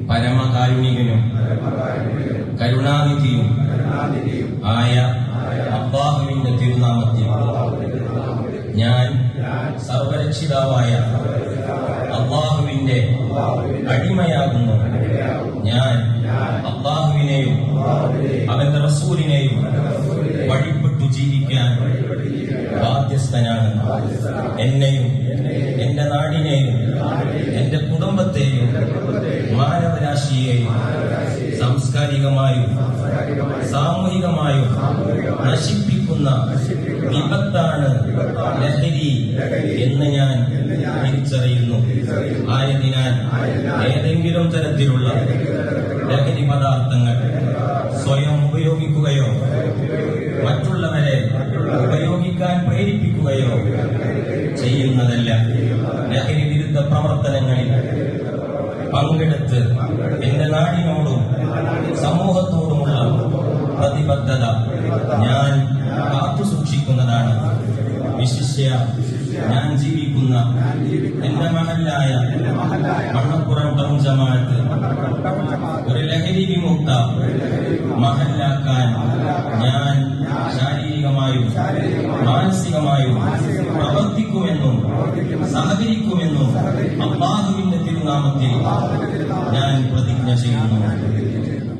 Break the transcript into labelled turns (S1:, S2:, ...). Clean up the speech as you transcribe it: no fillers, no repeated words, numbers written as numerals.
S1: പരമകാരുണികനും കരുണാനിധിയും ആയ അല്ലാഹുവിന്റെ തിരുനാമത്തിൽ ഞാൻ സർവരക്ഷിതാവായ അല്ലാഹുവിന്റെ അടിമയാകുന്നു. ഞാൻ അല്ലാഹുവിനെയും അവന്റെ റസൂലിനെയും വഴിപ്പെട്ടു ജീവിക്കാൻ ബാധ്യസ്ഥനാണ്. എന്നെയും എന്റെ നാടിനെയും എന്റെ കുടുംബത്തെയും മാനവരാശിയെയും സാംസ്കാരികമായും സാമൂഹികമായും നശിപ്പിക്കുന്ന വിപത്താണ് ലഹരി എന്ന് ഞാൻ തിരിച്ചറിയുന്നു. ആയതിനാൽ ഏതെങ്കിലും തരത്തിലുള്ള ലഹരി പദാർത്ഥങ്ങൾ സ്വയം ഉപയോഗിക്കുകയോ മറ്റുള്ളവരെ ഉപയോഗിക്കാൻ പ്രേരിപ്പിക്കുകയോ ചെയ്യുന്നതല്ല. ലഹരി വിരുദ്ധ പ്രവർത്തനങ്ങളിൽ പങ്കെടുത്ത് എന്റെ നാടിനോടും സമൂഹത്തോടുമുള്ള പ്രതിബദ്ധത ഞാൻ കാത്തുസൂക്ഷിക്കുന്നതാണ്. വിശിഷ്യ ഞാൻ ജീവിക്കുന്ന എന്റെ മഹല്ലായ മണ്ണപ്പുറം ടൗൺ ജമാഅത്ത് ഒരു ലഹരി വിമുക്ത മഹല്ലാക്കാൻ ഞാൻ ശാരീരികമായും മാനസികമായും പ്രവർത്തിക്കുമെന്നും സഹകരിക്കുമെന്നും അല്ലാഹുവിന്റെ തിരുനാമത്തിൽ ഞാൻ പ്രതിജ്ഞ ചെയ്യുന്നു.